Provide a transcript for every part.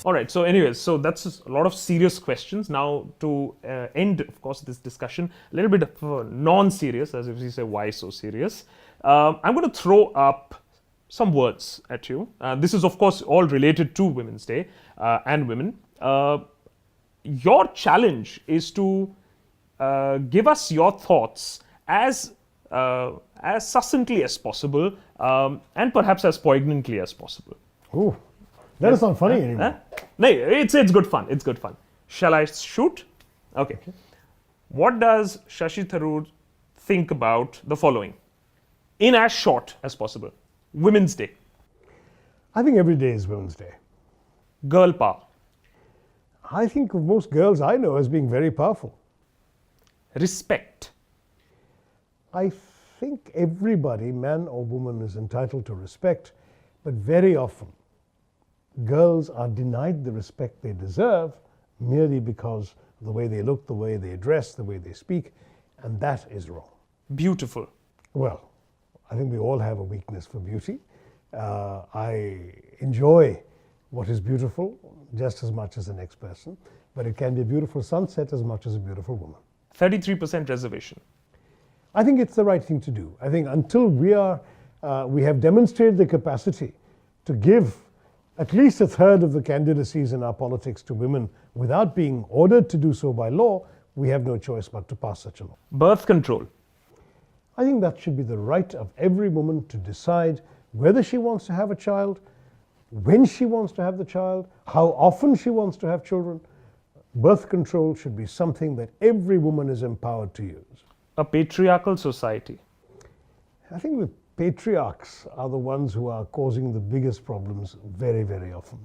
All right, so anyways, so that's a lot of serious questions. Now to end, of course, this discussion, a little bit of non-serious, as if you say, why so serious? I'm going to throw up some words at you. This is, of course, all related to Women's Day and women. Your challenge is to give us your thoughts as succinctly as possible and perhaps as poignantly as possible. Ooh. That is not funny anymore. No, it's good fun. It's good fun. Shall I shoot? Okay. What does Shashi Tharoor think about the following? In as short as possible. Women's Day. I think every day is Women's Day. Girl power. I think of most girls I know as being very powerful. Respect. I think everybody, man or woman, is entitled to respect, but very often girls are denied the respect they deserve merely because of the way they look, the way they dress, the way they speak, and that is wrong. Beautiful. Well, I think we all have a weakness for beauty. I enjoy what is beautiful just as much as the next person, but it can be a beautiful sunset as much as a beautiful woman. 33% reservation. I think it's the right thing to do. I think until we have demonstrated the capacity to give at least a third of the candidacies in our politics to women without being ordered to do so by law, we have no choice but to pass such a law. Birth control. I think that should be the right of every woman to decide whether she wants to have a child, when she wants to have the child, how often she wants to have children. Birth control should be something that every woman is empowered to use. A patriarchal society. I think the patriarchs are the ones who are causing the biggest problems very, very often.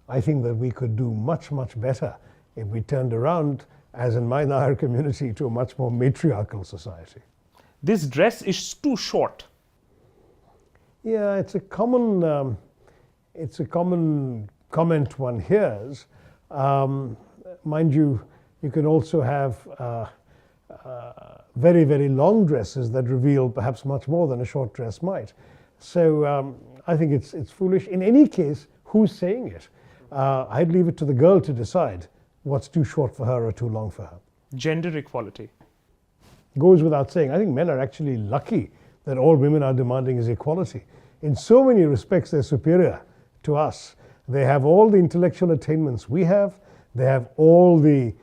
I think that we could do much, much better if we turned around, as in my Nair community, to a much more matriarchal society. This dress is too short. Yeah, it's a common comment one hears. Mind you, you can also have very, very long dresses that reveal perhaps much more than a short dress might. So I think it's foolish. In any case, who's saying it? I'd leave it to the girl to decide what's too short for her or too long for her. Gender equality. Goes without saying. I think men are actually lucky that all women are demanding is equality. In so many respects, they're superior to us. They have all the intellectual attainments we have. They have all the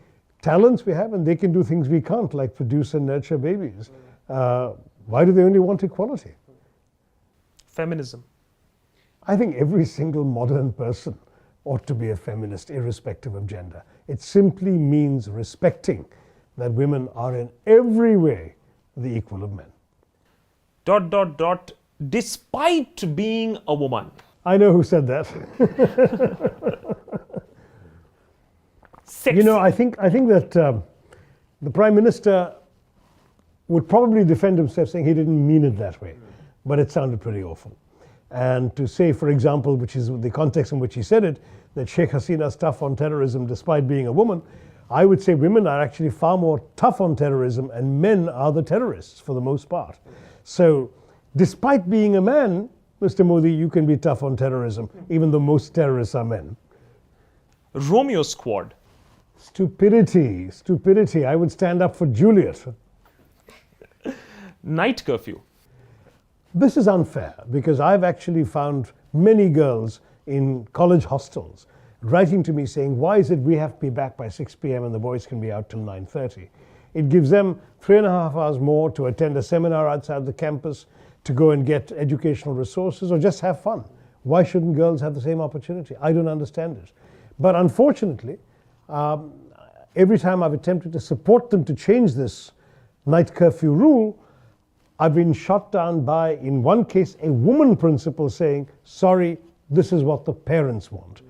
talents we have, and they can do things we can't, like produce and nurture babies. Why do they only want equality? Feminism. I think every single modern person ought to be a feminist, irrespective of gender. It simply means respecting that women are in every way the equal of men. ... Despite being a woman. I know who said that. You know, I think that the Prime Minister would probably defend himself saying he didn't mean it that way, but it sounded pretty awful. And to say, for example, which is the context in which he said it, that Sheikh Hasina's tough on terrorism despite being a woman, I would say women are actually far more tough on terrorism and men are the terrorists for the most part. So despite being a man, Mr. Modi, you can be tough on terrorism, even though most terrorists are men. Romeo Squad. Stupidity, stupidity. I would stand up for Juliet. Night curfew. This is unfair because I've actually found many girls in college hostels writing to me saying, why is it we have to be back by 6 p.m. and the boys can be out till 9:30? It gives them 3.5 hours more to attend a seminar outside the campus, to go and get educational resources or just have fun. Why shouldn't girls have the same opportunity? I don't understand it. But unfortunately, every time I've attempted to support them to change this night curfew rule, I've been shot down by, in one case, a woman principal saying, sorry, this is what the parents want.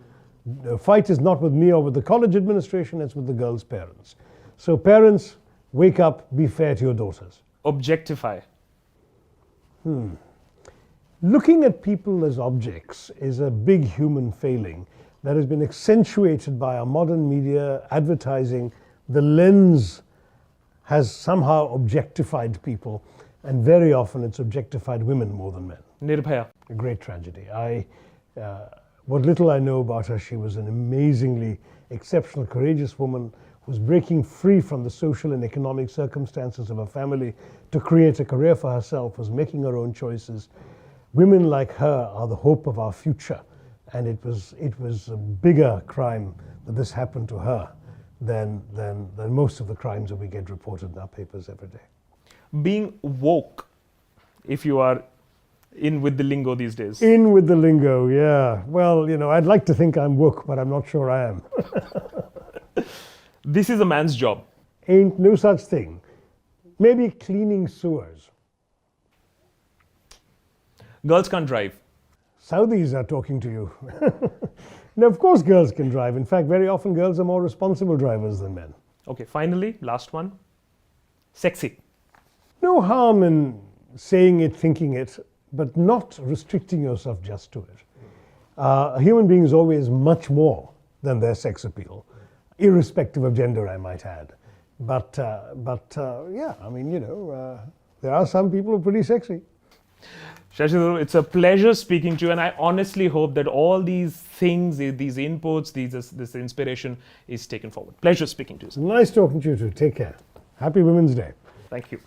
The fight is not with me or with the college administration, it's with the girls' parents. So parents, wake up, be fair to your daughters. Objectify. Looking at people as objects is a big human failing that has been accentuated by our modern media, advertising. The lens has somehow objectified people. and very often it's objectified women more than men. Nirbhaya. A great tragedy. What little I know about her, she was an amazingly exceptional, courageous woman who was breaking free from the social and economic circumstances of her family to create a career for herself, was making her own choices. Women like her are the hope of our future, and it was a bigger crime that this happened to her than most of the crimes that we get reported in our papers every day. Being woke, if you are in with the lingo these days. In with the lingo, yeah. Well, you know, I'd like to think I'm woke, but I'm not sure I am. This is a man's job. Ain't no such thing. Maybe cleaning sewers. Girls can't drive. Saudis are talking to you. Now, of course, girls can drive. In fact, very often girls are more responsible drivers than men. Okay, finally, last one. Sexy. No harm in saying it, thinking it, but not restricting yourself just to it. A human being is always much more than their sex appeal, irrespective of gender, I might add. But yeah, I mean, you know, there are some people who are pretty sexy. Shashi, it's a pleasure speaking to you, and I honestly hope that all these things, these inputs, this inspiration is taken forward. Pleasure speaking to you, sir. Nice talking to you too. Take care. Happy Women's Day. Thank you.